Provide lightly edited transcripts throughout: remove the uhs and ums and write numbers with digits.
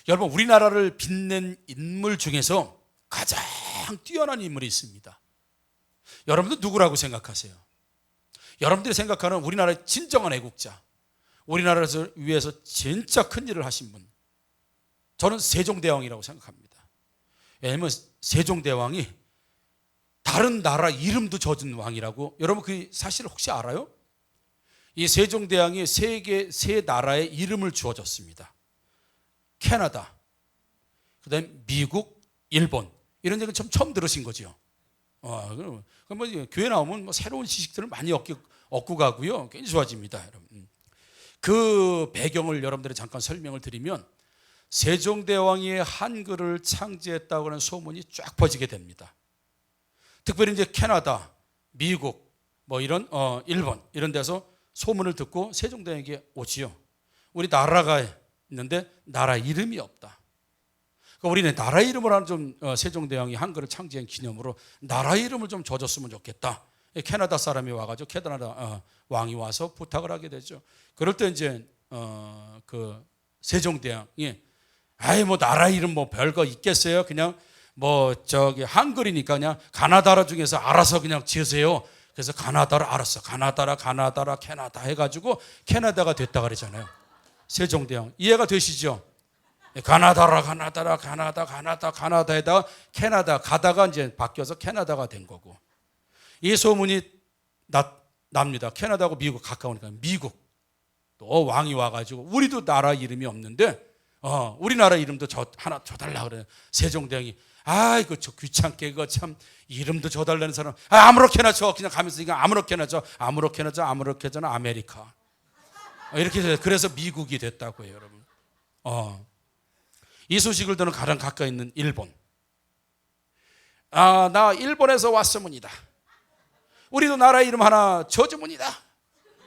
여러분, 우리나라를 빛낸 인물 중에서 가장 뛰어난 인물이 있습니다. 여러분들 누구라고 생각하세요? 여러분들이 생각하는 우리나라의 진정한 애국자, 우리나라를 위해서 진짜 큰 일을 하신 분, 저는 세종대왕이라고 생각합니다. 왜냐하면 세종대왕이 다른 나라 이름도 젖은 왕이라고. 여러분 그 사실을 혹시 알아요? 이 세종대왕이 세계 세 나라의 이름을 주어졌습니다. 캐나다, 그 다음에 미국, 일본. 이런 얘기는 처음 들으신 거죠. 그럼 뭐 교회 나오면 뭐 새로운 지식들을 많이 얻고 가고요. 굉장히 좋아집니다, 여러분. 그 배경을 여러분들이 잠깐 설명을 드리면, 세종대왕이 한글을 창제했다고 하는 소문이 쫙 퍼지게 됩니다. 특별히 이제 캐나다, 미국, 뭐 이런 일본 이런 데서 소문을 듣고 세종대왕에게 오지요. 우리 나라가 있는데 나라 이름이 없다. 그러니까 우리는 나라 이름을 하는 좀 세종대왕이 한글을 창제한 기념으로 나라 이름을 좀 줘줬으면 좋겠다. 캐나다 사람이 와가지고 캐나다 왕이 와서 부탁을 하게 되죠. 그럴 때 이제 그 세종대왕이 아이 뭐 나라 이름 뭐 별거 있겠어요? 그냥 뭐 저기 한글이니까 그냥 가나다라 중에서 알아서 그냥 지으세요. 그래서 가나다라 알았어. 가나다라 캐나다 해가지고 캐나다가 됐다 그러잖아요. 세종대왕 이해가 되시죠? 가나다라 가나다에다가 캐나다 가다가 이제 바뀌어서 캐나다가 된 거고. 이 소문이 납니다. 캐나다하고 미국 가까우니까 미국 또 왕이 와가지고 우리도 나라 이름이 없는데 우리나라 이름도 하나 줘달라 그래요. 세종대왕이 아이고 저 귀찮게 그거 참 이름도 줘달라는 사람 아무렇게나 줘 그냥 가면서 그냥 아무렇게나 줘 아무렇게나 아메리카 이렇게 해서 그래서 미국이 됐다고 해요, 여러분. 이 소식을 듣는 가장 가까이 있는 일본. 나 일본에서 왔습니다. 우리도 나라 이름 하나 줘주문이다.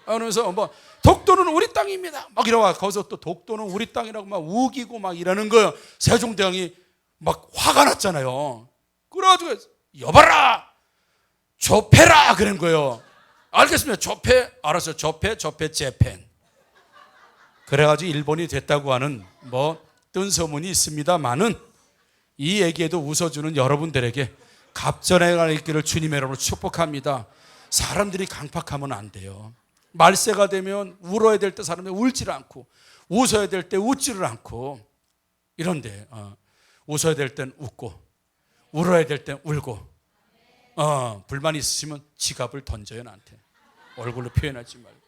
그러면서 뭐 독도는 우리 땅입니다. 막 이러와 거기서 또 독도는 우리 땅이라고 막 우기고 막 이러는 거예요. 세종대왕이 막 화가 났잖아요. 그래가지고 여봐라, 조폐라 그런 거예요. 알겠습니다. 조폐, 알았어요. 조폐, 재팬. 그래가지고 일본이 됐다고 하는 뭐 뜬소문이 있습니다만은 이 얘기에도 웃어주는 여러분들에게 갑절에 있기를 주님의 이름으로 축복합니다. 사람들이 강팍하면 안 돼요. 말세가 되면 울어야 될 때 사람들이 울지를 않고 웃어야 될 때 웃지를 않고 이런데 웃어야 될 땐 웃고 울어야 될 땐 울고 불만이 있으시면 지갑을 던져요. 나한테 얼굴로 표현하지 말고.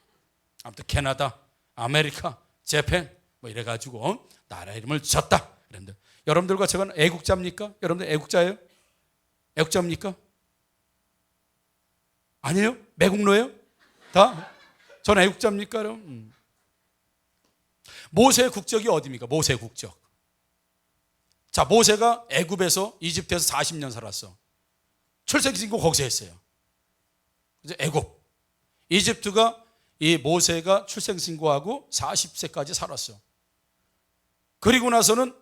아무튼 캐나다, 아메리카, 재팬 뭐 이래가지고 나라 이름을 졌다. 그런데 여러분들과 제가 애국자입니까? 여러분들 애국자예요? 애국자입니까? 아니에요? 매국노예요? 다? 전 애국자입니까? 여러분? 모세의 국적이 어디입니까? 모세의 국적. 자, 모세가 애굽에서 이집트에서 40년 살았어. 출생신고 거기서 했어요. 이제 애굽. 이집트가 이 모세가 출생신고하고 40세까지 살았어. 그리고 나서는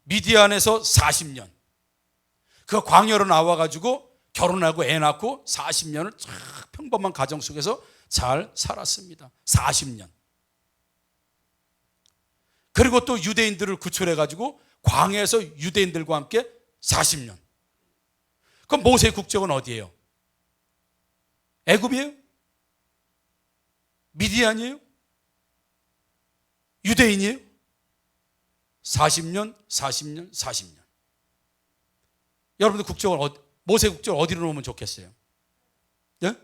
미디안에서 40년. 그 광야로 나와가지고 결혼하고 애 낳고 40년을 쫙 평범한 가정 속에서 잘 살았습니다. 40년. 그리고 또 유대인들을 구출해가지고 광야에서 유대인들과 함께 40년. 그럼 모세의 국적은 어디예요? 애굽이에요? 미디안이에요? 유대인이에요? 40년. 여러분들 국적을 모세 국적을 어디로 놓으면 좋겠어요? 예?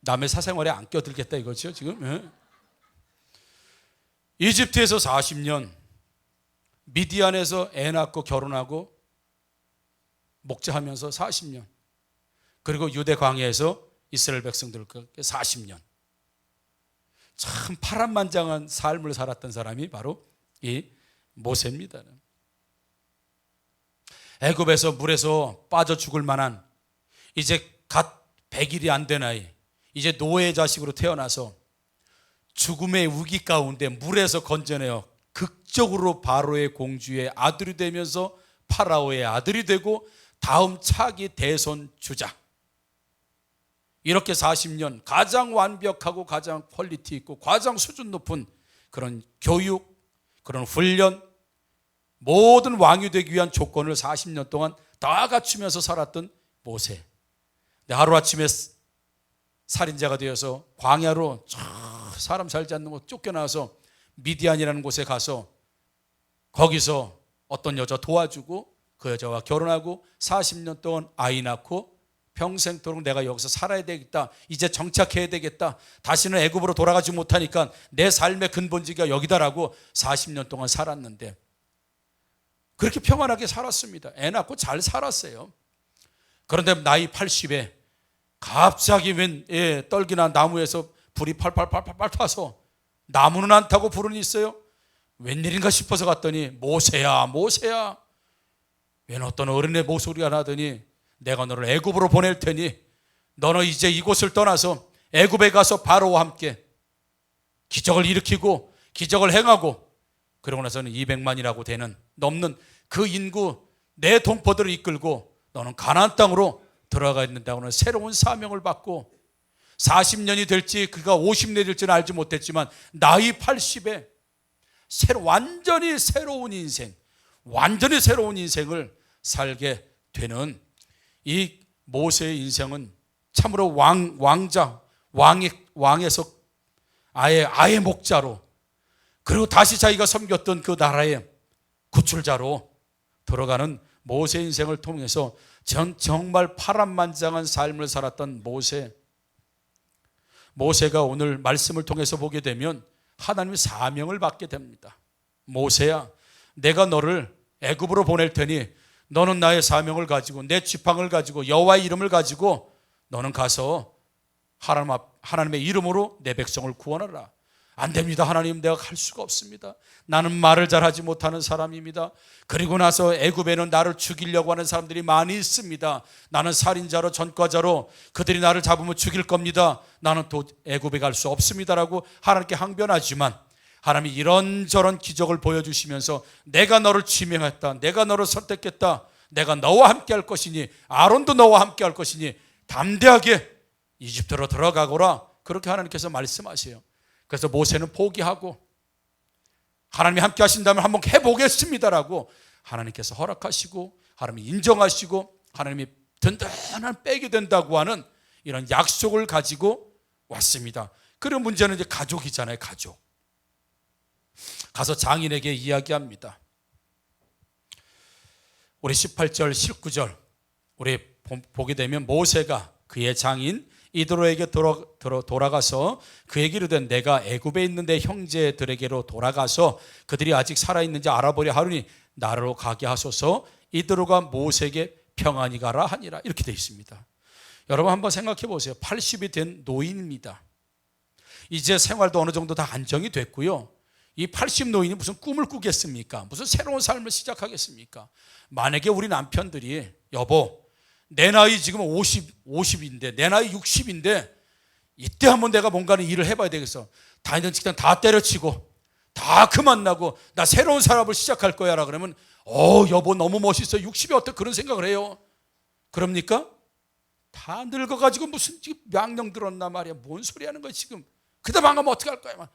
남의 사생활에 안 껴들겠다 이거죠 지금? 예? 이집트에서 40년, 미디안에서 애 낳고 결혼하고 목자하면서 40년, 그리고 유대 광야에서 이스라엘 백성들과 40년. 참 파란만장한 삶을 살았던 사람이 바로 이 모세입니다. 애굽에서 물에서 빠져 죽을 만한 이제 갓 100일이 안 된 아이, 이제 노예 자식으로 태어나서 죽음의 우기 가운데 물에서 건져내어 극적으로 바로의 공주의 아들이 되면서 파라오의 아들이 되고 다음 차기 대선 주자, 이렇게 40년 가장 완벽하고 가장 퀄리티 있고 가장 수준 높은 그런 교육, 그런 훈련, 모든 왕이 되기 위한 조건을 40년 동안 다 갖추면서 살았던 모세. 근데 하루아침에 살인자가 되어서 광야로 사람 살지 않는 곳 쫓겨나서 미디안이라는 곳에 가서 거기서 어떤 여자 도와주고 그 여자와 결혼하고 40년 동안 아이 낳고 평생토록 내가 여기서 살아야 되겠다, 이제 정착해야 되겠다, 다시는 애굽으로 돌아가지 못하니까 내 삶의 근본지가 여기다라고 40년 동안 살았는데 그렇게 평안하게 살았습니다. 애 낳고 잘 살았어요. 그런데 나이 80에 갑자기 웬 떨기나 나무에서 불이 팔팔 타서 나무는 안 타고 불은 있어요. 웬일인가 싶어서 갔더니 모세야 모세야, 웬 어떤 어른의 목소리가 나더니 내가 너를 애굽으로 보낼 테니 너는 이제 이곳을 떠나서 애굽에 가서 바로와 함께 기적을 일으키고 기적을 행하고 그러고 나서는 200만이라고 넘는 그 인구 내 동포들을 이끌고 너는 가나안 땅으로 들어가야 된다고는 새로운 사명을 받고 40년이 될지 그가 50년이 될지는 알지 못했지만 나이 80에 완전히 새로운 인생, 완전히 새로운 인생을 살게 되는 이 모세의 인생은 참으로 왕에서 아예 목자로, 그리고 다시 자기가 섬겼던 그 나라의 구출자로 들어가는 모세 인생을 통해서 정말 파란만장한 삶을 살았던 모세가 오늘 말씀을 통해서 보게 되면 하나님의 사명을 받게 됩니다. 모세야, 내가 너를 애굽으로 보낼 테니 너는 나의 사명을 가지고 내 지팡을 가지고 여호와의 이름을 가지고 너는 가서 하나님의 이름으로 내 백성을 구원하라. 안 됩니다. 하나님, 내가 갈 수가 없습니다. 나는 말을 잘하지 못하는 사람입니다. 그리고 나서 애굽에는 나를 죽이려고 하는 사람들이 많이 있습니다. 나는 살인자로 전과자로 그들이 나를 잡으면 죽일 겁니다. 나는 또 애굽에 갈 수 없습니다라고 하나님께 항변하지만 하나님이 이런저런 기적을 보여주시면서 내가 너를 지명했다, 내가 너를 선택했다, 내가 너와 함께 할 것이니 아론도 너와 함께 할 것이니 담대하게 이집트로 들어가거라, 그렇게 하나님께서 말씀하세요. 그래서 모세는 포기하고 하나님이 함께 하신다면 한번 해보겠습니다라고 하나님께서 허락하시고 하나님이 인정하시고 하나님이 든든한 백이 된다고 하는 이런 약속을 가지고 왔습니다. 그리고 문제는 이제 가족이잖아요. 가족. 가서 장인에게 이야기합니다. 우리 18절 19절 우리 보게 되면 모세가 그의 장인 이드로에게 돌아가서 그에게 이르되 내가 애굽에 있는 내 형제들에게로 돌아가서 그들이 아직 살아있는지 알아보려 하루니 나로 가게 하소서. 이드로가 모세에게 평안히 가라 하니라. 이렇게 되어 있습니다. 여러분 한번 생각해 보세요. 80이 된 노인입니다. 이제 생활도 어느 정도 다 안정이 됐고요. 이 80 노인이 무슨 꿈을 꾸겠습니까? 무슨 새로운 삶을 시작하겠습니까? 만약에 우리 남편들이 여보, 내 나이 지금 50인데 내 나이 60인데 이때 한번 내가 뭔가는 일을 해봐야 되겠어. 다니던 직장 다 때려치고 다 그만나고 나 새로운 사업을 시작할 거야 라 그러면 여보 너무 멋있어. 60이 어때? 그런 생각을 해요. 그럽니까? 다 늙어가지고 무슨 지금 명령 들었나 말이야. 뭔 소리 하는 거야 지금. 그다음 안 가면 어떻게 할 거야.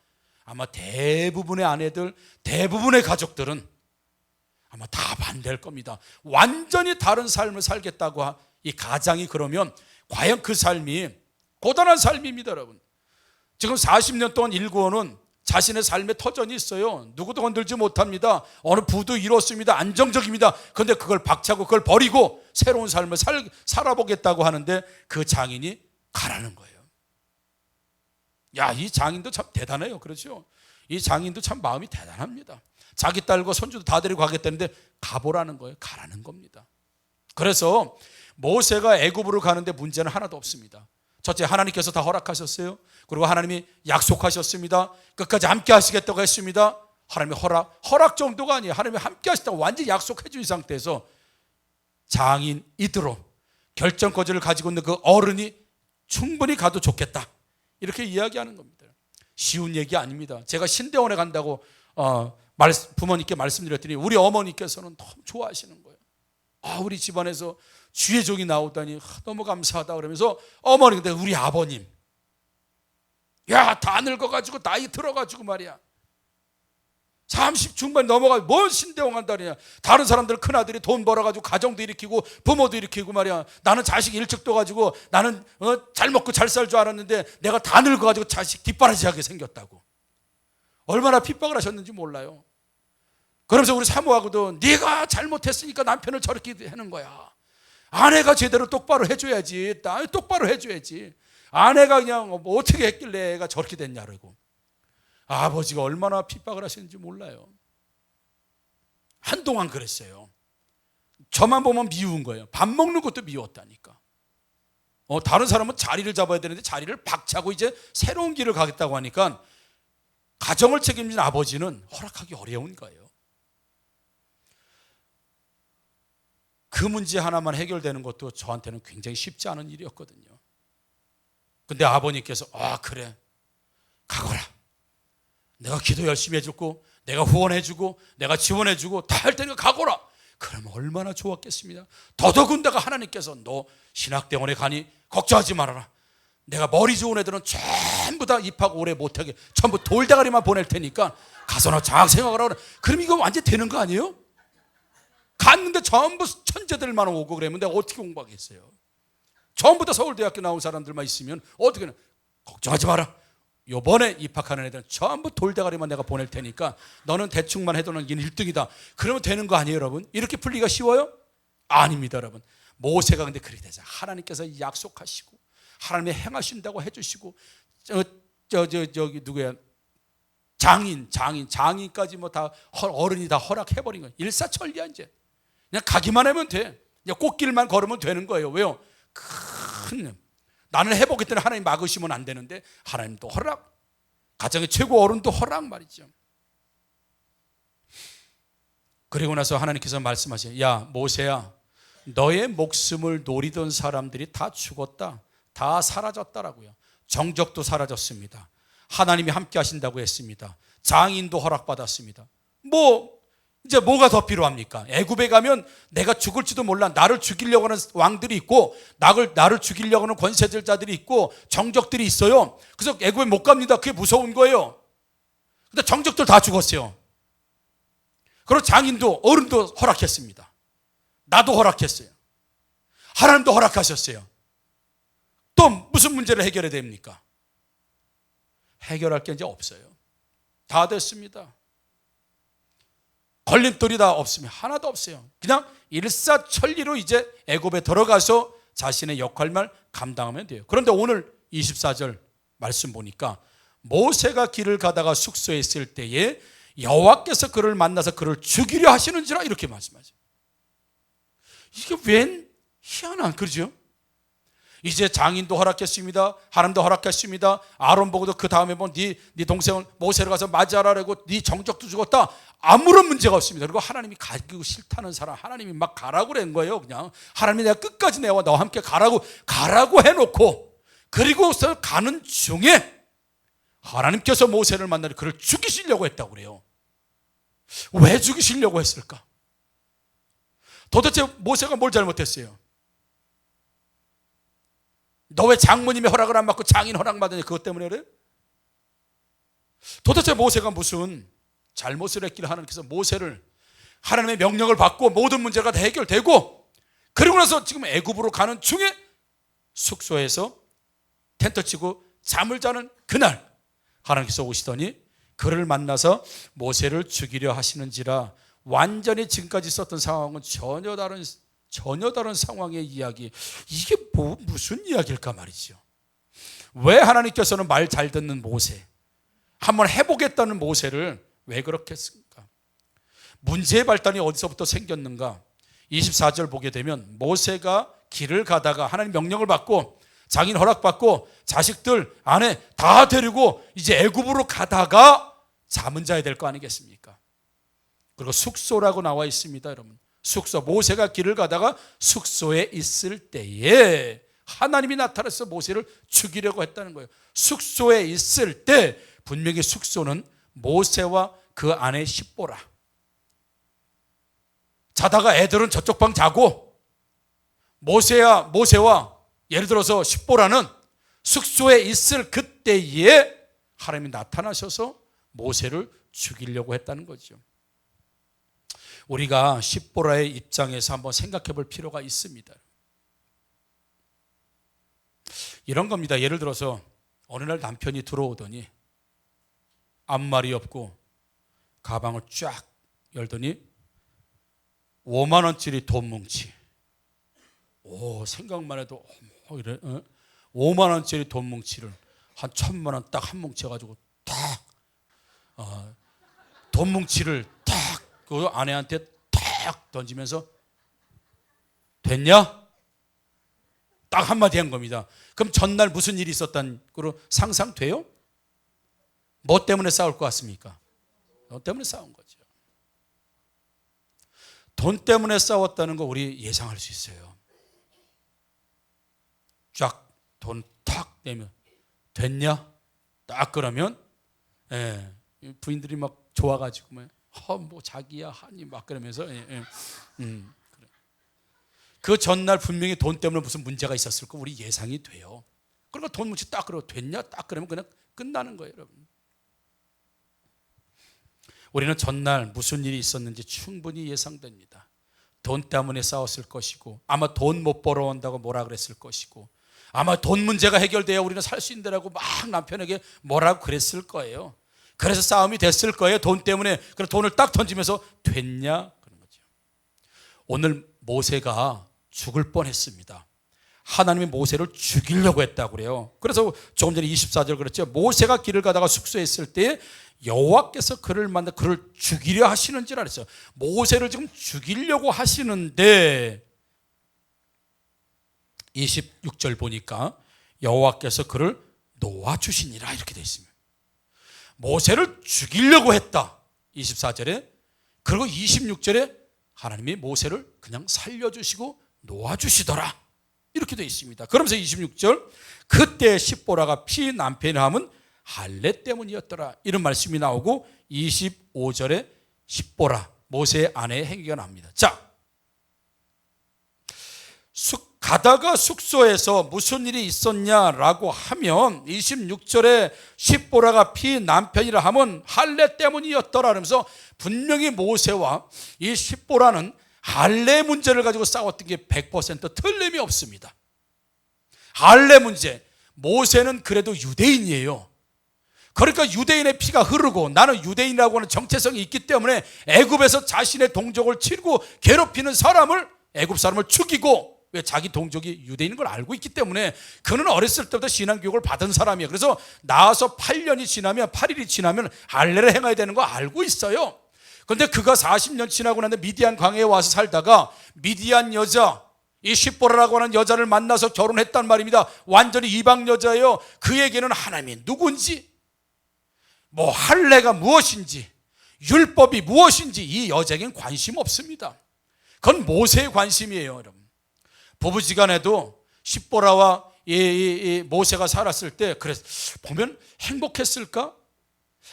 아마 대부분의 아내들, 대부분의 가족들은 아마 다 반대할 겁니다. 완전히 다른 삶을 살겠다고 이 가장이 그러면 과연 그 삶이 고단한 삶입니다. 여러분, 지금 40년 동안 일구어는 자신의 삶의 터전이 있어요. 누구도 건들지 못합니다. 어느 부도 이뤘습니다. 안정적입니다. 그런데 그걸 박차고 그걸 버리고 새로운 삶을 살아보겠다고 하는데 그 장인이 가라는 거예요. 야, 이 장인도 참 대단해요. 그렇죠? 이 장인도 참 마음이 대단합니다. 자기 딸과 손주도 다 데리고 가겠다는데 가보라는 거예요. 가라는 겁니다. 그래서 모세가 애굽으로 가는데 문제는 하나도 없습니다. 첫째, 하나님께서 다 허락하셨어요. 그리고 하나님이 약속하셨습니다. 끝까지 함께 하시겠다고 했습니다. 하나님의 허락 정도가 아니에요. 하나님이 함께 하시다고 완전히 약속해 준 상태에서 장인 이드로 결정거지를 가지고 있는 그 어른이 충분히 가도 좋겠다, 이렇게 이야기하는 겁니다. 쉬운 얘기 아닙니다. 제가 신대원에 간다고 부모님께 말씀드렸더니 우리 어머니께서는 너무 좋아하시는 거예요. 우리 집안에서 주의 종이 나오다니 너무 감사하다 그러면서 어머니, 근데 우리 아버님 야, 다 늙어가지고 나이 들어가지고 말이야 30 중반 넘어가 뭔 신대용 한다느냐. 다른 사람들 큰아들이 돈 벌어가지고 가정도 일으키고 부모도 일으키고 말이야. 나는 자식 일찍 둬가지고 나는 잘 먹고 잘 살 줄 알았는데 내가 다 늙어가지고 자식 뒷바라지하게 생겼다고. 얼마나 핍박을 하셨는지 몰라요. 그러면서 우리 사모하고도 네가 잘못했으니까 남편을 저렇게 하는 거야. 아내가 제대로 똑바로 해줘야지. 똑바로 해줘야지. 아내가 그냥 뭐 어떻게 했길래 애가 저렇게 됐냐 그러고. 아버지가 얼마나 핍박을 하시는지 몰라요. 한동안 그랬어요. 저만 보면 미운 거예요. 밥 먹는 것도 미웠다니까. 다른 사람은 자리를 잡아야 되는데 자리를 박차고 이제 새로운 길을 가겠다고 하니까 가정을 책임진 아버지는 허락하기 어려운 거예요. 그 문제 하나만 해결되는 것도 저한테는 굉장히 쉽지 않은 일이었거든요. 근데 아버님께서 그래 가거라. 내가 기도 열심히 해주고 내가 후원해주고 내가 지원해주고 다 할 테니까 가거라. 그러면 얼마나 좋았겠습니다. 더더군다나 하나님께서 너 신학대원에 가니 걱정하지 말아라. 내가 머리 좋은 애들은 전부 다 입학 오래 못하게 전부 돌대가리만 보낼 테니까 가서나 장학생활을 하라. 그럼 이거 완전 되는 거 아니에요? 갔는데 전부 천재들만 오고 그러면 내가 어떻게 공부하겠어요? 전부 다 서울대학교 나온 사람들만 있으면 어떻게 걱정하지 마라. 요번에 입학하는 애들은 전부 돌대가리만 내가 보낼 테니까 너는 대충만 해도는 1등이다. 그러면 되는 거 아니에요, 여러분? 이렇게 풀리기가 쉬워요? 아닙니다, 여러분. 모세가 근데 그렇게 되자. 하나님께서 약속하시고 하나님의 행하신다고 해주시고 저기 누구야? 장인까지 뭐 다 어른이 다 허락해버린 거예요. 일사천리야 이제. 그냥 가기만 하면 돼. 그냥 꽃길만 걸으면 되는 거예요. 왜요? 나는 해보겠다는 하나님 막으시면 안 되는데 하나님도 허락, 가정의 최고 어른도 허락 말이죠. 그리고 나서 하나님께서 말씀하세요. 야 모세야, 너의 목숨을 노리던 사람들이 다 죽었다. 다 사라졌다라고요. 정적도 사라졌습니다. 하나님이 함께 하신다고 했습니다. 장인도 허락받았습니다. 이제 뭐가 더 필요합니까? 애굽에 가면 내가 죽을지도 몰라. 나를 죽이려고 하는 왕들이 있고 나를 죽이려고 하는 권세들자들이 있고 정적들이 있어요. 그래서 애굽에 못 갑니다. 그게 무서운 거예요. 근데 정적들 다 죽었어요. 그리고 장인도 어른도 허락했습니다. 나도 허락했어요. 하나님도 허락하셨어요. 또 무슨 문제를 해결해야 됩니까? 해결할 게 이제 없어요. 다 됐습니다. 걸림돌이 다 없으면 하나도 없어요. 그냥 일사천리로 이제 애굽에 들어가서 자신의 역할만 감당하면 돼요. 그런데 오늘 24절 말씀 보니까 모세가 길을 가다가 숙소에 있을 때에 여호와께서 그를 만나서 그를 죽이려 하시는지라 이렇게 말씀하죠. 이게 웬 희한한, 그러죠? 이제 장인도 허락했습니다. 하나님도 허락했습니다. 아론 보고도 그 다음에 네 동생을 모세로 가서 맞이하라고 네 정적도 죽었다. 아무런 문제가 없습니다. 그리고 하나님이 가기고 싫다는 사람 하나님이 막 가라고 그런 거예요. 그냥 하나님이 내가 끝까지 내와 너와 함께 가라고 해놓고 그리고서 가는 중에 하나님께서 모세를 만나서 그를 죽이시려고 했다고 그래요. 왜 죽이시려고 했을까? 도대체 모세가 뭘 잘못했어요? 너 왜 장모님의 허락을 안 받고 장인 허락 받으냐? 그것 때문에 그래? 도대체 모세가 무슨 잘못을 했기를 하나님께서 모세를 하나님의 명령을 받고 모든 문제가 다 해결되고 그리고 나서 지금 애굽으로 가는 중에 숙소에서 텐트 치고 잠을 자는 그날 하나님께서 오시더니 그를 만나서 모세를 죽이려 하시는지라. 완전히 지금까지 있었던 상황은 전혀 다른 상황의 이야기. 이게 무슨 이야기일까 말이죠. 왜 하나님께서는 말 잘 듣는 모세, 한번 해보겠다는 모세를 왜 그렇게 했습니까? 문제의 발단이 어디서부터 생겼는가? 24절 보게 되면 모세가 길을 가다가 하나님 명령을 받고 장인 허락받고 자식들 아내 다 데리고 이제 애굽으로 가다가 잠은 자야 될 거 아니겠습니까? 그리고 숙소라고 나와 있습니다, 여러분. 숙소, 모세가 길을 가다가 숙소에 있을 때에 하나님이 나타나서 모세를 죽이려고 했다는 거예요. 숙소에 있을 때 분명히 숙소는 모세와 그 아내 십보라, 자다가 애들은 저쪽 방 자고 모세와 예를 들어서 십보라는 숙소에 있을 그때에 하나님이 나타나셔서 모세를 죽이려고 했다는 거죠. 우리가 십보라의 입장에서 한번 생각해 볼 필요가 있습니다. 이런 겁니다. 예를 들어서 어느 날 남편이 들어오더니 아무 말이 없고 가방을 쫙 열더니 5만 원짜리 돈 뭉치. 생각만 해도 이래. 5만 원짜리 돈 뭉치를 한 1,000만 원 딱 한 뭉쳐 가지고 딱 돈 뭉치를 딱 그 아내한테 딱 던지면서 됐냐? 딱 한마디 한 겁니다. 그럼 전날 무슨 일이 있었다는 거로 상상돼요? 뭐 때문에 싸울 것 같습니까? 돈 때문에 싸운 거죠. 돈 때문에 싸웠다는 거 우리 예상할 수 있어요. 쫙 돈 탁 내면 됐냐? 딱 그러면 부인들이 막 좋아가지고 뭐 자기야 하니 막 그러면서 그 전날 분명히 돈 때문에 무슨 문제가 있었을 거 우리 예상이 돼요. 그러니까 돈 뭉치 딱 그러고 됐냐? 딱 그러면 그냥 끝나는 거예요, 여러분. 우리는 전날 무슨 일이 있었는지 충분히 예상됩니다. 돈 때문에 싸웠을 것이고 아마 돈 못 벌어온다고 뭐라 그랬을 것이고 아마 돈 문제가 해결돼야 우리는 살 수 있는데라고 막 남편에게 뭐라고 그랬을 거예요. 그래서 싸움이 됐을 거예요. 돈 때문에. 그래서 돈을 딱 던지면서 됐냐? 그런 거죠. 오늘 모세가 죽을 뻔했습니다. 하나님이 모세를 죽이려고 했다고 그래요. 그래서 조금 전에 24절 그랬죠. 모세가 길을 가다가 숙소에 있을 때 여호와께서 그를 만나 그를 죽이려 하시는 줄 알았어요. 모세를 지금 죽이려고 하시는데 26절 보니까 여호와께서 그를 놓아주시니라 이렇게 되어 있습니다. 모세를 죽이려고 했다 24절에. 그리고 26절에 하나님이 모세를 그냥 살려주시고 놓아주시더라 이렇게 되어 있습니다. 그러면서 26절 그때 십보라가 피 남편함은 할례 때문이었더라 이런 말씀이 나오고 25절에 십보라 모세의 아내의 행위가 나옵니다. 자, 가다가 숙소에서 무슨 일이 있었냐라고 하면 26절에 십보라가 피 남편이라 하면 할례 때문이었더라 하면서 분명히 모세와 이 십보라는 할례 문제를 가지고 싸웠던 게 100% 틀림이 없습니다. 할례 문제. 모세는 그래도 유대인이에요. 그러니까 유대인의 피가 흐르고 나는 유대인이라고 하는 정체성이 있기 때문에 애굽에서 자신의 동족을 치고 괴롭히는 사람을 애굽 사람을 죽이고 왜 자기 동족이 유대인인 걸 알고 있기 때문에 그는 어렸을 때부터 신앙교육을 받은 사람이에요. 그래서 나와서 8년이 지나면 8일이 지나면 할례를 행해야 되는 거 알고 있어요. 그런데 그가 40년 지나고 나서 미디안 광야에 와서 살다가 미디안 여자 이 십보라라고 하는 여자를 만나서 결혼했단 말입니다. 완전히 이방 여자예요. 그에게는 하나님이 누군지 뭐 할례가 무엇인지 율법이 무엇인지 이 여자에겐 관심 없습니다. 그건 모세의 관심이에요, 여러분. 부부지간에도 십보라와 이 모세가 살았을 때 그래서 보면 행복했을까?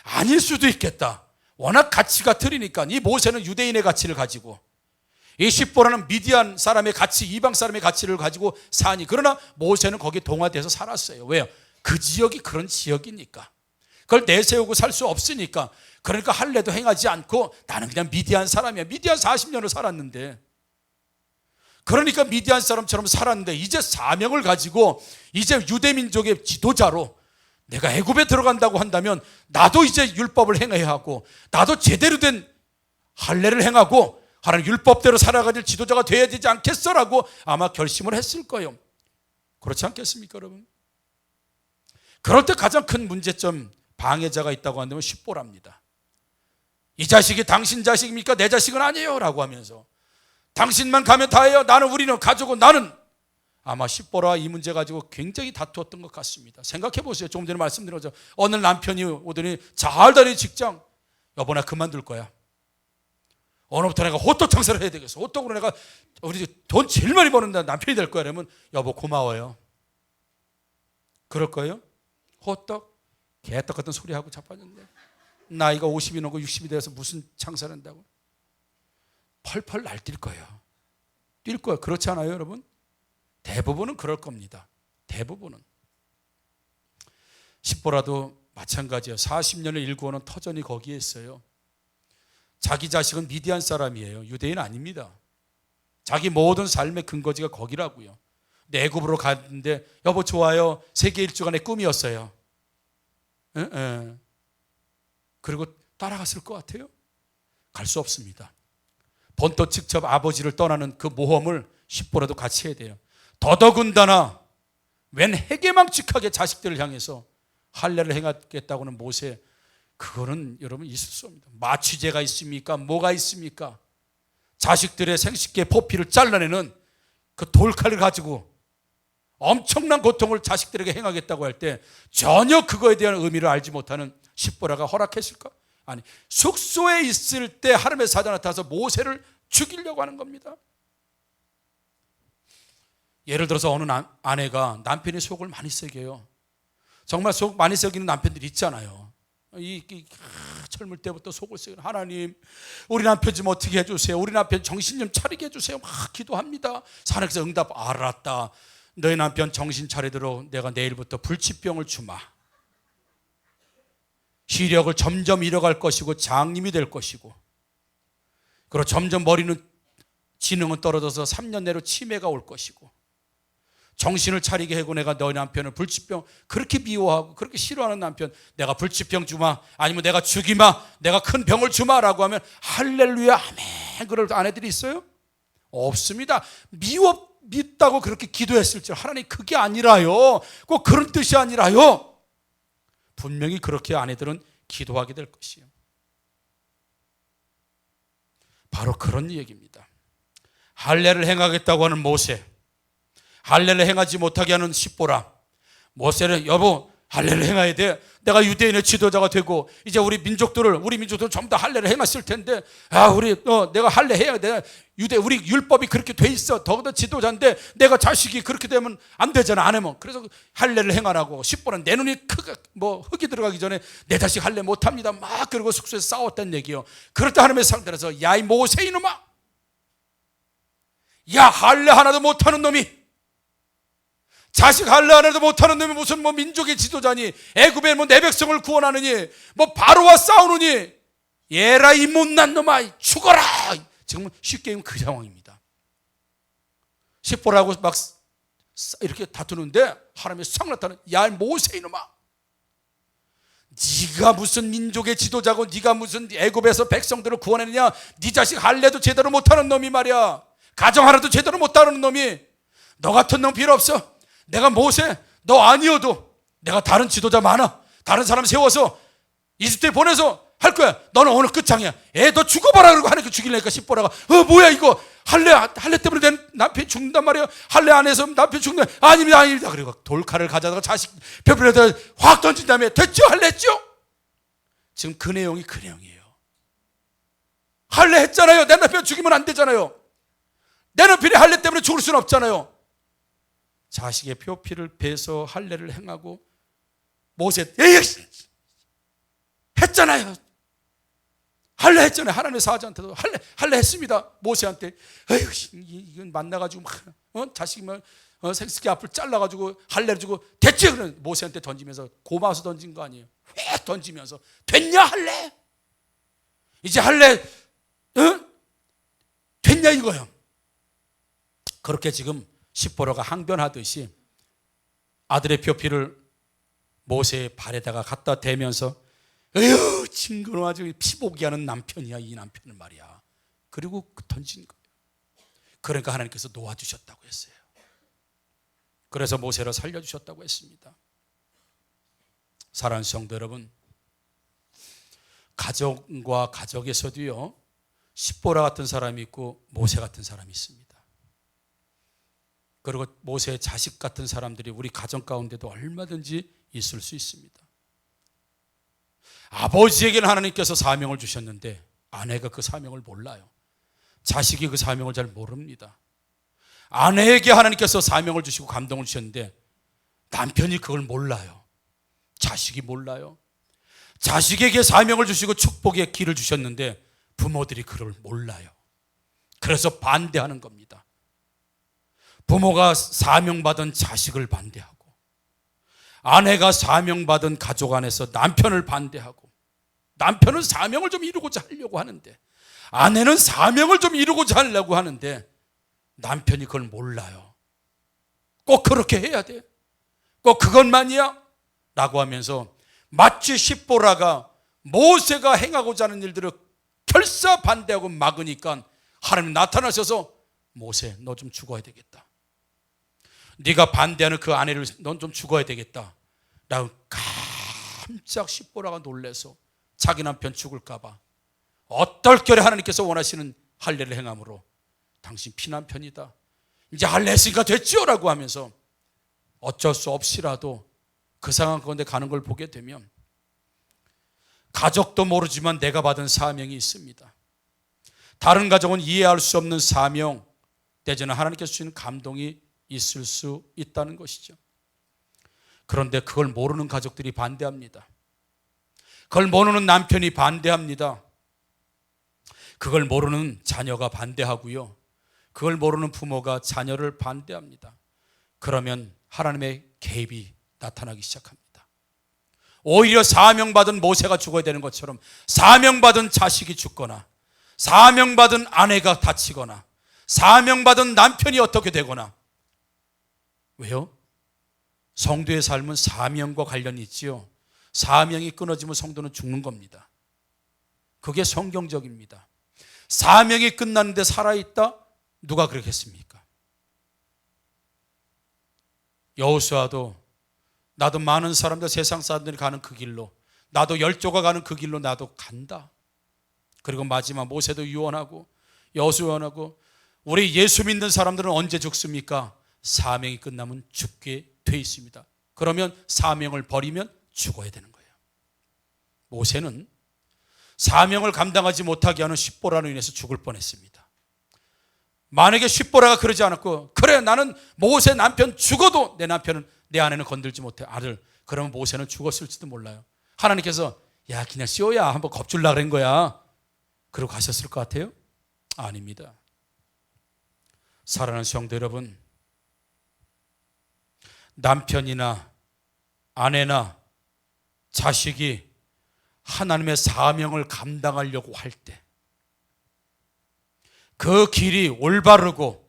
아닐 수도 있겠다. 워낙 가치가 틀리니까. 이 모세는 유대인의 가치를 가지고 이 십보라는 미디안 사람의 가치, 이방 사람의 가치를 가지고 사니. 그러나 모세는 거기에 동화돼서 살았어요. 왜요? 그 지역이 그런 지역이니까. 그걸 내세우고 살 수 없으니까. 그러니까 할례도 행하지 않고 나는 그냥 미디안 사람이야. 미디안 40년을 살았는데, 그러니까 미디안 사람처럼 살았는데 이제 사명을 가지고 이제 유대민족의 지도자로 내가 애굽에 들어간다고 한다면 나도 이제 율법을 행해야 하고 나도 제대로 된 할례를 행하고 하나님 율법대로 살아가질 지도자가 되어야 되지 않겠어라고 아마 결심을 했을 거예요. 그렇지 않겠습니까, 여러분? 그럴 때 가장 큰 문제점, 방해자가 있다고 한다면 십보랍니다. 이 자식이 당신 자식입니까? 내 자식은 아니에요 라고 하면서 당신만 가면 다예요. 나는 우리는 가족은 나는. 아마 십보라와 이 문제 가지고 굉장히 다투었던 것 같습니다. 생각해 보세요. 조금 전에 말씀드린 것처럼 어느 남편이 오더니 잘 다니는 직장, 여보 나 그만둘 거야. 오늘부터 내가 호떡 장사를 해야 되겠어. 호떡으로 내가 우리 돈 제일 많이 버는 남편이 될 거야. 그러면 여보 고마워요. 그럴 거예요? 호떡? 개떡 같은 소리 하고 자빠졌네. 나이가 50이 넘고 60이 돼서 무슨 장사를 한다고. 펄펄 날뛸 거예요. 뛸 거예요. 그렇지 않아요, 여러분? 대부분은 그럴 겁니다. 대부분은. 십보라도 마찬가지예요. 40년을 일구어는 터전이 거기에 있어요. 자기 자식은 미디안 사람이에요. 유대인 아닙니다. 자기 모든 삶의 근거지가 거기라고요. 애굽으로 갔는데 여보 좋아요. 세계 일주간의 꿈이었어요. 그리고 따라갔을 것 같아요? 갈 수 없습니다. 본토 직접 아버지를 떠나는 그 모험을 십보라도 같이 해야 돼요. 더더군다나 웬 해괴망측하게 자식들을 향해서 할례를 행하겠다고는 모세, 그거는 여러분 있을 수 없습니다. 마취제가 있습니까? 뭐가 있습니까? 자식들의 생식기의 포피를 잘라내는 그 돌칼을 가지고 엄청난 고통을 자식들에게 행하겠다고 할 때 전혀 그거에 대한 의미를 알지 못하는 십보라가 허락했을까? 아니, 숙소에 있을 때 하나님의 사자가 나타나서 모세를 죽이려고 하는 겁니다. 예를 들어서 어느 아내가 남편의 속을 많이 새겨요. 정말 속 많이 새기는 남편들이 있잖아요. 젊을 때부터 속을 새기는, 하나님 우리 남편 좀 어떻게 해주세요. 우리 남편 정신 좀 차리게 해주세요. 막 기도합니다. 하나님께서 응답, 알았다. 너희 남편 정신 차리도록 내가 내일부터 불치병을 주마. 시력을 점점 잃어갈 것이고 장님이 될 것이고, 그리고 점점 머리는 지능은 떨어져서 3년 내로 치매가 올 것이고, 정신을 차리게 하고 내가 너희 남편을 불치병, 그렇게 미워하고 그렇게 싫어하는 남편 내가 불치병 주마, 아니면 내가 죽이마, 내가 큰 병을 주마라고 하면 할렐루야 아멘 그럴 아내들이 있어요? 없습니다. 믿다고 그렇게 기도했을지 하나님 그게 아니라요. 꼭 그런 뜻이 아니라요. 분명히 그렇게 아내들은 기도하게 될 것이에요. 바로 그런 얘기입니다. 할례를 행하겠다고 하는 모세, 할례를 행하지 못하게 하는 십보라. 모세는 여보 할례를 행해야 돼. 내가 유대인의 지도자가 되고 이제 우리 민족들은 전부 다 할례를 행했을 텐데, 내가 할례 해야 돼. 우리 율법이 그렇게 돼 있어. 더더 지도자인데 내가 자식이 그렇게 되면 안 되잖아, 안 하면. 그래서 할례를 행하라고. 십보라는 내 눈이 흙이 들어가기 전에 내 자식 할례 못합니다. 막 그러고 숙소에서 싸웠다는 얘기요. 그럴 때 하나님의 상대라서 야 이 모세 이놈아, 야 할례 하나도 못하는 놈이, 자식 할례 하나도 못하는 놈이 무슨 민족의 지도자니, 애굽에 내 백성을 구원하느니, 바로와 싸우느니, 얘라 이 못난 놈아 죽어라. 지금 쉽게 얘기하면 그 상황입니다. 십보라고 막 이렇게 다투는데 하나님의 싹 나타나는, 야 모세 이놈아, 네가 무슨 민족의 지도자고 네가 무슨 애굽에서 백성들을 구원했느냐. 네 자식 할례도 제대로 못하는 놈이 말이야, 가정 하나도 제대로 못하는 놈이, 너 같은 놈 필요 없어. 내가 모세 너 아니어도 내가 다른 지도자 많아. 다른 사람 세워서 이집트에 보내서 할 거야. 너는 오늘 끝장이야. 너 죽어봐라. 그러고 하나님께 죽이려니까 십보라가 뭐야 이거, 할례 때문에 내 남편이 죽는단 말이야. 할례 안 해서 남편이 죽는다. 아닙니다. 그리고 돌칼을 가져다가 자식 벽에다 확 던진 다음에 됐죠? 할례했죠? 지금 그 내용이에요. 할례 했잖아요. 내 남편 죽이면 안 되잖아요. 내 남편이 할례 때문에 죽을 수는 없잖아요. 자식의 표피를 베서 할례를 행하고, 모세 했잖아요. 할례 했잖아요. 하나님의 사자한테도 할례 했습니다. 모세한테 이건 만나가지고 자식이면 생식기 앞을 잘라가지고 할례를 주고 됐지. 그런 모세한테 던지면서 고마워서 던진 거 아니에요. 휙 던지면서 됐냐 할례? 이제 할례 됐냐 이거예요. 그렇게 지금 십보라가 항변하듯이 아들의 표피를 모세의 발에다가 갖다 대면서 에휴 친구는 아주 피보기 하는 남편이야 이 남편은 말이야. 그리고 던진 거예요. 그러니까 하나님께서 놓아주셨다고 했어요. 그래서 모세를 살려주셨다고 했습니다. 사랑하는 성도 여러분, 가정과 가족에서도요 십보라 같은 사람이 있고 모세 같은 사람이 있습니다. 그리고 모세의 자식 같은 사람들이 우리 가정 가운데도 얼마든지 있을 수 있습니다. 아버지에게는 하나님께서 사명을 주셨는데 아내가 그 사명을 몰라요. 자식이 그 사명을 잘 모릅니다. 아내에게 하나님께서 사명을 주시고 감동을 주셨는데 남편이 그걸 몰라요. 자식이 몰라요. 자식에게 사명을 주시고 축복의 길을 주셨는데 부모들이 그걸 몰라요. 그래서 반대하는 겁니다. 부모가 사명받은 자식을 반대하고, 아내가 사명받은 가족 안에서 남편을 반대하고, 남편은 사명을 좀 이루고자 하려고 하는데, 아내는 사명을 좀 이루고자 하려고 하는데, 남편이 그걸 몰라요. 꼭 그렇게 해야 돼? 꼭 그것만이야? 라고 하면서 마치 십보라가 모세가 행하고자 하는 일들을 결사 반대하고 막으니까 하나님 나타나셔서, 모세 너 좀 죽어야 되겠다. 네가 반대하는 그 아내를 넌 좀 죽어야 되겠다. 라고 깜짝 십보라가 놀래서 자기 남편 죽을까 봐 어떨결에 하나님께서 원하시는 할례를 행함으로 당신 피남편이다, 이제 할례 했으니까 됐지요 라고 하면서 어쩔 수 없이라도 그 상황 가운데 가는 걸 보게 되면, 가족도 모르지만 내가 받은 사명이 있습니다. 다른 가족은 이해할 수 없는 사명, 때저는 하나님께서 주시는 감동이 있을 수 있다는 것이죠. 그런데 그걸 모르는 가족들이 반대합니다. 그걸 모르는 남편이 반대합니다. 그걸 모르는 자녀가 반대하고요, 그걸 모르는 부모가 자녀를 반대합니다. 그러면 하나님의 개입이 나타나기 시작합니다. 오히려 사명받은 모세가 죽어야 되는 것처럼 사명받은 자식이 죽거나, 사명받은 아내가 다치거나, 사명받은 남편이 어떻게 되거나. 왜요? 성도의 삶은 사명과 관련이 있지요. 사명이 끊어지면 성도는 죽는 겁니다. 그게 성경적입니다. 사명이 끝났는데 살아있다? 누가 그러겠습니까? 여호수아도 나도 많은 사람들, 세상 사람들이 가는 그 길로, 나도 열조가 가는 그 길로 나도 간다. 그리고 마지막 모세도 유언하고 여호수아 유언하고, 우리 예수 믿는 사람들은 언제 죽습니까? 사명이 끝나면 죽게 돼 있습니다. 그러면 사명을 버리면 죽어야 되는 거예요. 모세는 사명을 감당하지 못하게 하는 십보라로 인해서 죽을 뻔했습니다. 만약에 십보라가 그러지 않았고, 그래 나는 모세 남편 죽어도 내 남편은, 내 아내는 건들지 못해, 아들, 그러면 모세는 죽었을지도 몰라요. 하나님께서 야 그냥 씌워야 한번 겁줄라 그런 거야, 그러고 가셨을 것 같아요? 아닙니다. 사랑하는 성도 여러분, 남편이나 아내나 자식이 하나님의 사명을 감당하려고 할 때, 그 길이 올바르고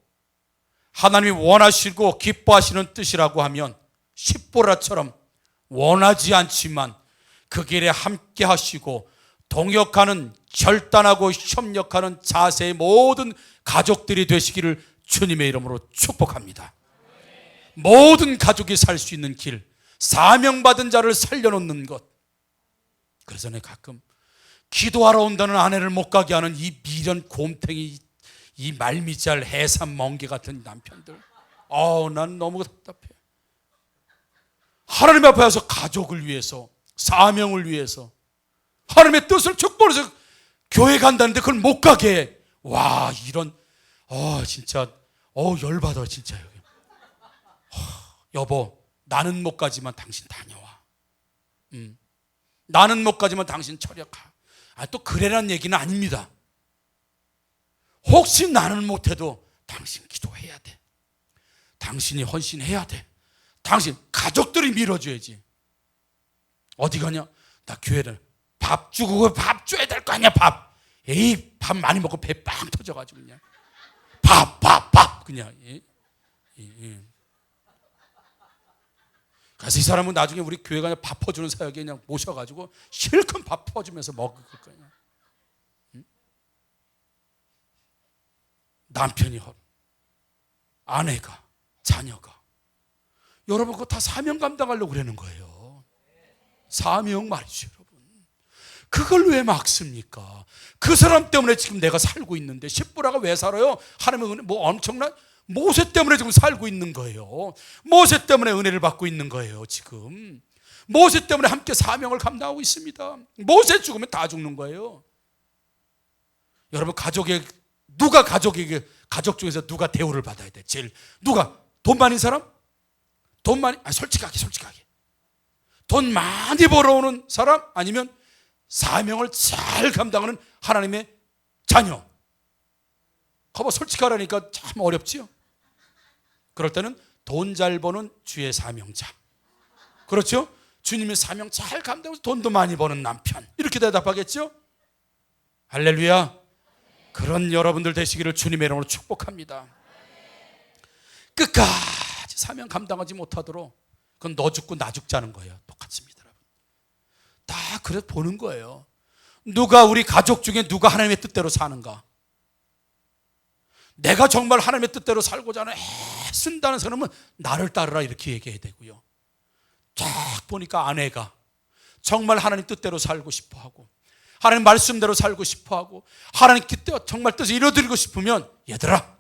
하나님이 원하시고 기뻐하시는 뜻이라고 하면, 십보라처럼 원하지 않지만 그 길에 함께 하시고 동역하는, 결단하고 협력하는 자세의 모든 가족들이 되시기를 주님의 이름으로 축복합니다. 모든 가족이 살 수 있는 길, 사명받은 자를 살려놓는 것. 그래서 내가 가끔 기도하러 온다는 아내를 못 가게 하는 이 미련 곰탱이, 이 말미잘 해산 멍게 같은 남편들, 난 너무 답답해. 하나님 앞에 와서 가족을 위해서, 사명을 위해서, 하나님의 뜻을 축복해서 교회 간다는데 그걸 못 가게 해. 와, 이런 진짜 열받아 진짜. 여보, 나는 못 가지만 당신 다녀와. 나는 못 가지만 당신 처력하. 또 그래란 얘기는 아닙니다. 혹시 나는 못해도 당신 기도해야 돼. 당신이 헌신해야 돼. 당신, 가족들이 밀어줘야지. 어디 가냐? 나 교회를 밥 주고, 밥 줘야 될 거 아니야, 밥. 에이, 밥 많이 먹고 배 빵 터져가지고 그냥 밥 그냥. 그래서 이 사람은 나중에 우리 교회 가냐 밥 퍼주는 사역에 그냥 모셔가지고 실컷 밥 퍼주면서 먹을 거야. 남편이 아내가, 자녀가, 여러분 그거 다 사명 감당하려고 그러는 거예요. 사명 말이죠, 여러분. 그걸 왜 막습니까? 그 사람 때문에 지금 내가 살고 있는데, 십보라가 왜 살아요? 하나님의 은혜, 엄청난 모세 때문에 지금 살고 있는 거예요. 모세 때문에 은혜를 받고 있는 거예요. 지금 모세 때문에 함께 사명을 감당하고 있습니다. 모세 죽으면 다 죽는 거예요. 여러분, 가족 중에서 누가 대우를 받아야 돼? 제일 누가? 돈 많은 사람? 솔직하게 돈 많이 벌어오는 사람? 아니면 사명을 잘 감당하는 하나님의 자녀? 거봐 솔직하라니까 참 어렵지요. 그럴 때는 돈 잘 버는 주의 사명자, 그렇죠? 주님의 사명 잘 감당해서 돈도 많이 버는 남편, 이렇게 대답하겠죠? 할렐루야. 그런 여러분들 되시기를 주님의 이름으로 축복합니다. 끝까지 사명 감당하지 못하도록, 그건 너 죽고 나 죽자는 거예요. 똑같습니다, 여러분. 다 그래 보는 거예요. 누가 우리 가족 중에 누가 하나님의 뜻대로 사는가? 내가 정말 하나님의 뜻대로 살고자 하는 애쓴다는 사람은 나를 따르라 이렇게 얘기해야 되고요. 쫙 보니까 아내가 정말 하나님 뜻대로 살고 싶어하고 하나님 말씀대로 살고 싶어하고 하나님 정말 뜻을 이루어드리고 싶으면, 얘들아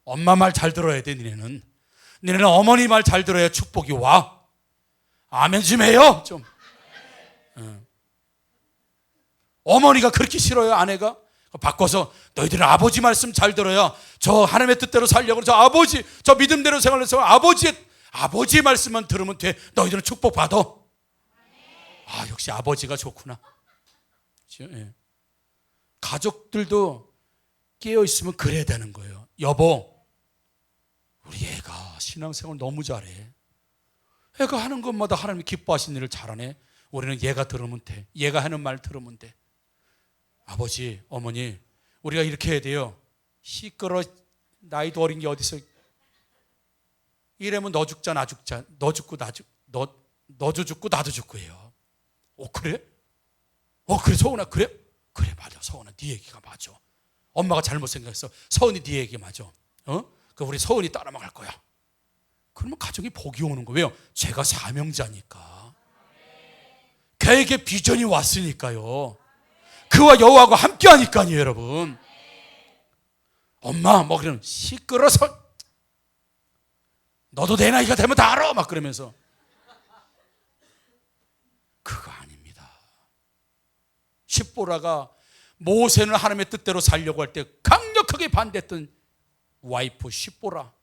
엄마 말 잘 들어야 돼. 니네는 어머니 말 잘 들어야 축복이 와. 아멘 좀 해요 좀. 어머니가 그렇게 싫어요, 아내가? 바꿔서 너희들은 아버지 말씀 잘 들어야 저 하나님의 뜻대로 살려고, 저 아버지, 저 믿음대로 생활해서 아버지의 말씀만 들으면 돼. 너희들은 축복받아. 아, 역시 아버지가 좋구나. 예. 가족들도 깨어있으면 그래야 되는 거예요. 여보, 우리 애가 신앙생활 너무 잘해. 애가 하는 것마다 하나님이 기뻐하시는 일을 잘하네. 우리는 얘가 들으면 돼. 얘가 하는 말 들으면 돼. 아버지, 어머니, 우리가 이렇게 해야 돼요. 시끄러, 나이도 어린 게 어디서. 이러면 너 죽자 나 죽자, 너 죽고 나 죽, 너도 죽고 나도 죽고 해요. 그래? 그래 서은아, 그래 맞아. 서은아 네 얘기가 맞아. 엄마가 잘못 생각했어. 서은이 네 얘기 맞아. 그 우리 서은이 따라만 갈 거야. 그러면 가정이 복이 오는 거예요. 왜요? 제가 사명자니까. 걔에게 비전이 왔으니까요. 그와 여호와가 함께 하니까요, 여러분. 엄마 그러면 시끄러서 너도 내 나이가 되면 다 알아 막 그러면서. 그거 아닙니다. 십보라가 모세는 하나님의 뜻대로 살려고 할 때 강력하게 반대했던 와이프 십보라,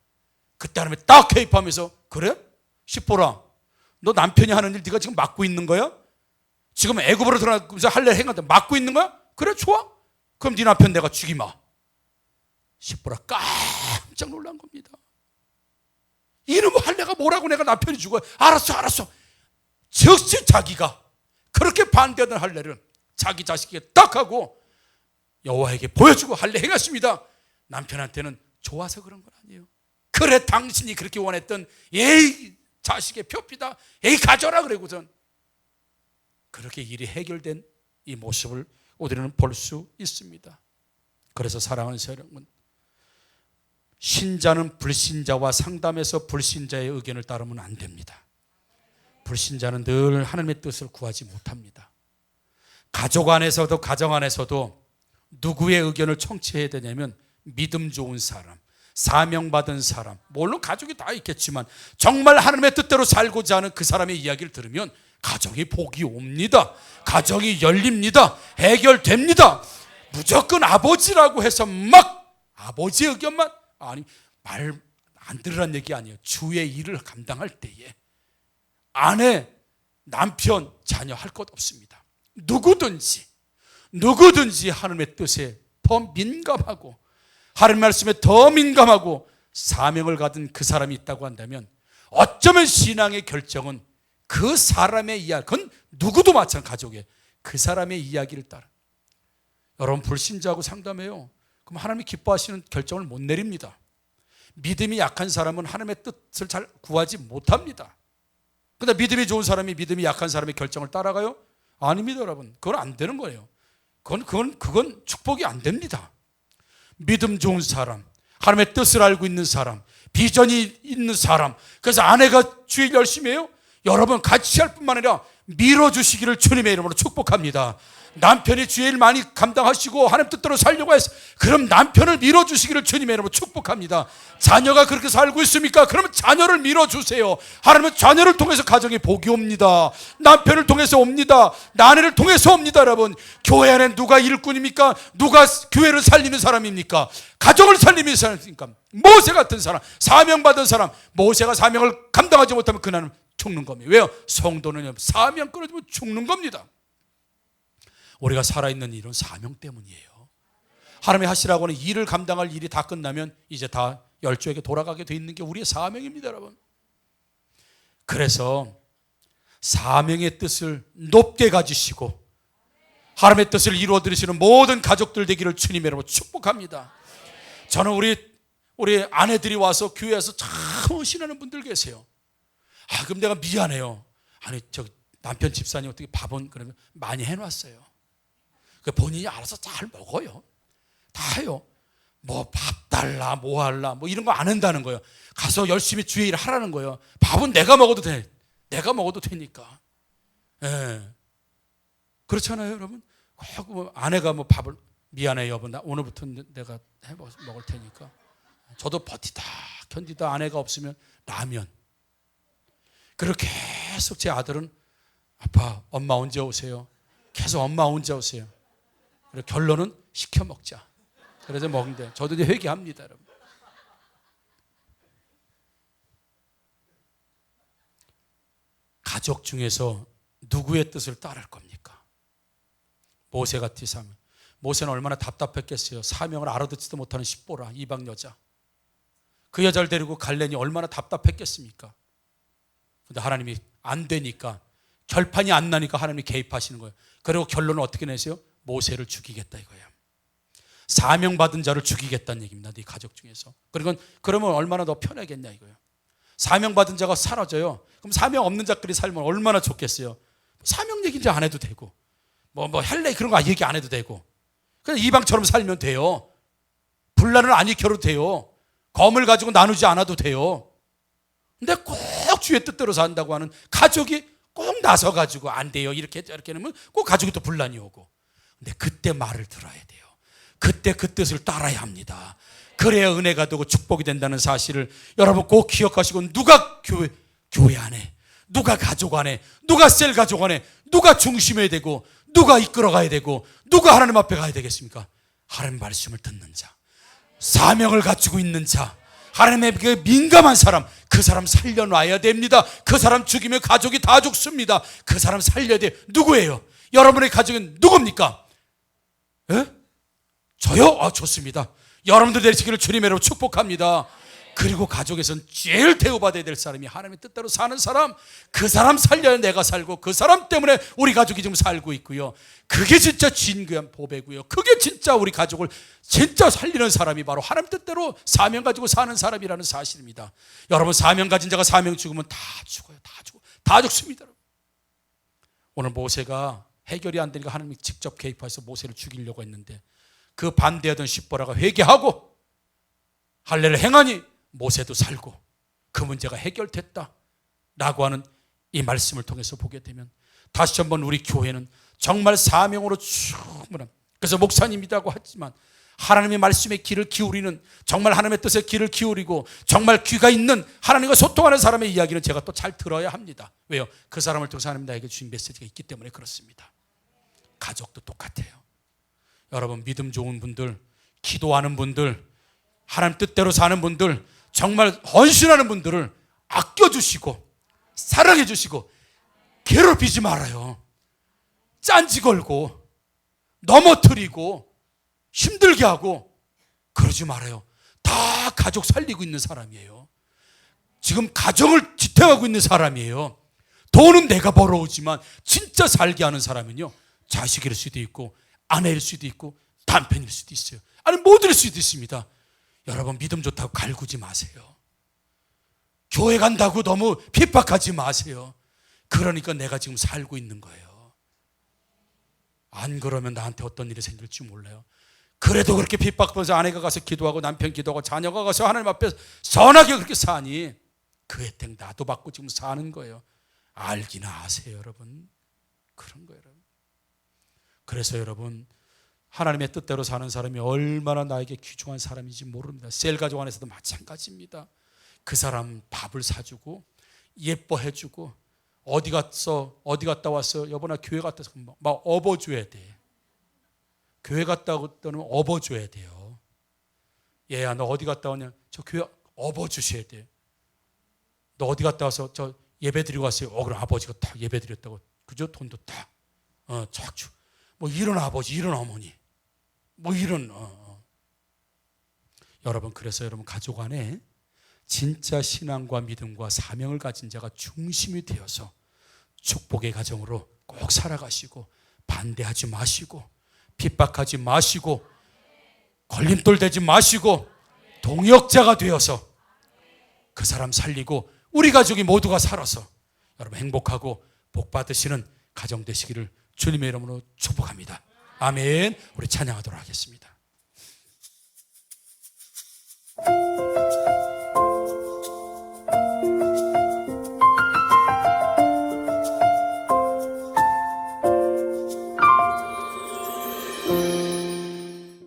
그때 하나님이 딱 개입하면서, 그래? 십보라, 너 남편이 하는 일 네가 지금 맡고 있는 거야? 지금 애굽으로 들어가면서 할례 행한테 맡고 있는 거야? 그래, 좋아. 그럼 네 남편 내가 죽이마. 십보라 깜짝 놀란 겁니다. 이놈 할례가 뭐라고 내가 남편이 죽어요? 알았어. 즉시 자기가 그렇게 반대하던 할례를 자기 자식에게 딱 하고 여호와에게 보여주고 할례 행했습니다. 남편한테는 좋아서 그런 건 아니에요. 그래, 당신이 그렇게 원했던 에이 자식의 표피다, 에이 가져라 그러고선 그렇게 일이 해결된 이 모습을 우리는 볼 수 있습니다. 그래서 사랑하는 여러분, 신자는 불신자와 상담해서 불신자의 의견을 따르면 안 됩니다. 불신자는 늘 하나님의 뜻을 구하지 못합니다. 가족 안에서도 가정 안에서도 누구의 의견을 청취해야 되냐면 믿음 좋은 사람, 사명받은 사람, 물론 가족이 다 있겠지만 정말 하나님의 뜻대로 살고자 하는 그 사람의 이야기를 들으면 가정이 복이 옵니다. 가정이 열립니다. 해결됩니다. 무조건 아버지라고 해서 막 아버지의 의견만, 아니 말 안 들으란 얘기 아니에요. 주의 일을 감당할 때에 아내, 남편, 자녀 할 것 없습니다. 누구든지 하나님의 뜻에 더 민감하고 하나님 말씀에 더 민감하고 사명을 가진 그 사람이 있다고 한다면 어쩌면 신앙의 결정은 그 사람의 이야기, 그건 누구도 마찬가지, 가족에 그 사람의 이야기를 따라. 여러분 불신자하고 상담해요. 그럼 하나님이 기뻐하시는 결정을 못 내립니다. 믿음이 약한 사람은 하나님의 뜻을 잘 구하지 못합니다. 근데 믿음이 좋은 사람이 믿음이 약한 사람의 결정을 따라가요? 아닙니다, 여러분. 그건 안 되는 거예요. 그건 축복이 안 됩니다. 믿음 좋은 사람, 하나님의 뜻을 알고 있는 사람, 비전이 있는 사람, 그래서 아내가 주일 열심히 해요? 여러분 같이 할 뿐만 아니라 밀어주시기를 주님의 이름으로 축복합니다. 남편이 주의 일 많이 감당하시고 하나님 뜻대로 살려고 해서 그럼 남편을 밀어주시기를 주님의 이름으로 축복합니다. 자녀가 그렇게 살고 있습니까? 그러면 자녀를 밀어주세요. 하나님은 자녀를 통해서 가정에 복이 옵니다. 남편을 통해서 옵니다. 아내를 통해서 옵니다. 여러분 교회 안에 누가 일꾼입니까? 누가 교회를 살리는 사람입니까? 가정을 살리는 사람입니까? 모세 같은 사람, 사명받은 사람. 모세가 사명을 감당하지 못하면 그날은 죽는 겁니다. 왜요? 성도는 사명 끊어지면 죽는 겁니다. 우리가 살아있는 일은 사명 때문이에요. 하나님이 하시라고 하는 일을 감당할 일이 다 끝나면 이제 다 열조에게 돌아가게 돼 있는 게 우리의 사명입니다, 여러분. 그래서 사명의 뜻을 높게 가지시고 하나님의 뜻을 이루어 드리시는 모든 가족들 되기를 주님의 이름으로 축복합니다. 저는 우리 아내들이 와서 교회에서 참 헌신하는 분들 계세요. 그럼 내가 미안해요. 아니, 저 남편 집사님 어떻게 밥은 그러면 많이 해놨어요. 본인이 알아서 잘 먹어요. 다 해요. 뭐 밥 달라, 뭐 할라, 뭐 이런 거 안 한다는 거예요. 가서 열심히 주의 일 하라는 거예요. 밥은 내가 먹어도 돼. 내가 먹어도 되니까. 예. 그렇잖아요, 여러분. 꼭 아내가 뭐 밥을 미안해 여보, 나 오늘부터 내가 해 먹을 테니까. 저도 버티다 견디다 아내가 없으면 라면. 그리고 계속 제 아들은 아빠, 엄마 언제 오세요? 계속 엄마 언제 오세요? 그리고 결론은 시켜 먹자. 그래서 먹는데 저도 이제 회개합니다, 여러분. 가족 중에서 누구의 뜻을 따를 겁니까? 모세 같은 사람. 모세는 얼마나 답답했겠어요. 사명을 알아듣지도 못하는 십보라, 이방 여자. 그 여자를 데리고 갈래니 얼마나 답답했겠습니까? 근데 하나님이 안 되니까, 결판이 안 나니까 하나님이 개입하시는 거예요. 그리고 결론은 어떻게 내세요? 모세를 죽이겠다 이거예요. 사명받은 자를 죽이겠다는 얘기입니다, 네 가족 중에서. 그러면 얼마나 더 편하겠냐 이거예요. 사명받은 자가 사라져요. 그럼 사명 없는 자들이 살면 얼마나 좋겠어요. 사명 얘기 이제 안 해도 되고, 뭐 할래 그런 거 얘기 안 해도 되고, 그냥 이방처럼 살면 돼요. 분란을 안 일으켜도 돼요. 검을 가지고 나누지 않아도 돼요. 근데 꼭 주의 뜻대로 산다고 하는 가족이 꼭 나서가지고 안 돼요, 이렇게 하면 꼭 가족이 또 분란이 오고. 근데 그때 말을 들어야 돼요. 그때 그 뜻을 따라야 합니다. 그래야 은혜가 되고 축복이 된다는 사실을 여러분 꼭 기억하시고, 누가 교회 안에, 누가 가족 안에, 누가 셀 가족 안에, 누가 중심해야 되고, 누가 이끌어가야 되고, 누가 하나님 앞에 가야 되겠습니까? 하나님 말씀을 듣는 자, 사명을 갖추고 있는 자, 하나님에게 민감한 사람, 그 사람 살려놔야 됩니다. 그 사람 죽이면 가족이 다 죽습니다. 그 사람 살려야 돼요. 누구예요? 여러분의 가족은 누굽니까? 예? 저요? 좋습니다. 여러분들 되시기를 주님의 이름으로 축복합니다. 그리고 가족에서는 제일 대우받아야 될 사람이 하나님의 뜻대로 사는 사람, 그 사람 살려야 내가 살고, 그 사람 때문에 우리 가족이 지금 살고 있고요. 그게 진짜 진귀한 보배고요. 그게 진짜 우리 가족을 진짜 살리는 사람이 바로 하나님 뜻대로 사명 가지고 사는 사람이라는 사실입니다. 여러분, 사명 가진 자가 사명 죽으면 다 죽어요. 다 죽습니다. 오늘 모세가 해결이 안 되니까 하나님이 직접 개입해서 모세를 죽이려고 했는데, 그 반대하던 십보라가 회개하고 할례를 행하니 모세도 살고 그 문제가 해결됐다 라고 하는 이 말씀을 통해서 보게 되면, 다시 한번 우리 교회는 정말 사명으로 충분한, 그래서 목사님이라고 하지만 하나님의 말씀에 귀를 기울이는, 정말 하나님의 뜻에 귀를 기울이고 정말 귀가 있는, 하나님과 소통하는 사람의 이야기는 제가 또 잘 들어야 합니다. 왜요? 그 사람을 통해서 하나님 나에게 주신 메시지가 있기 때문에 그렇습니다. 가족도 똑같아요. 여러분, 믿음 좋은 분들, 기도하는 분들, 하나님 뜻대로 사는 분들, 정말 헌신하는 분들을 아껴주시고 사랑해 주시고 괴롭히지 말아요. 짠지 걸고 넘어뜨리고 힘들게 하고 그러지 말아요. 다 가족 살리고 있는 사람이에요. 지금 가정을 지탱하고 있는 사람이에요. 돈은 내가 벌어오지만 진짜 살게 하는 사람은요, 자식일 수도 있고 아내일 수도 있고 남편일 수도 있어요. 아니, 모두일 수도 있습니다. 여러분, 믿음 좋다고 갈구지 마세요. 교회 간다고 너무 핍박하지 마세요. 그러니까 내가 지금 살고 있는 거예요. 안 그러면 나한테 어떤 일이 생길지 몰라요. 그래도 그렇게 핍박받아서 아내가 가서 기도하고 남편 기도하고 자녀가 가서 하나님 앞에 선하게 그렇게 사니 그 혜택 나도 받고 지금 사는 거예요. 알기나 아세요, 여러분? 그런 거예요, 여러분. 그래서 여러분, 하나님의 뜻대로 사는 사람이 얼마나 나에게 귀중한 사람인지 모릅니다. 셀 가족 안에서도 마찬가지입니다. 그 사람 밥을 사주고 예뻐해주고, 어디 갔다 왔어? 여보 나 교회 갔다 와서 막 업어줘야 돼. 교회 갔다 왔다면 업어줘야 돼요. 얘야, 너 어디 갔다 왔냐? 저 교회 업어주셔야 돼. 너 어디 갔다 와서 저 예배 드리고 왔어요? 그럼 아버지가 딱 예배 드렸다고, 그죠? 돈도 딱 쫙 주. 뭐 이런 아버지, 이런 어머니, 뭐 이런 여러분, 그래서 여러분 가족 안에 진짜 신앙과 믿음과 사명을 가진 자가 중심이 되어서 축복의 가정으로 꼭 살아가시고, 반대하지 마시고, 핍박하지 마시고, 걸림돌 되지 마시고, 동역자가 되어서 그 사람 살리고 우리 가족이 모두가 살아서 여러분 행복하고 복 받으시는 가정 되시기를 주님의 이름으로 축복합니다. 아멘. 우리 찬양하도록 하겠습니다.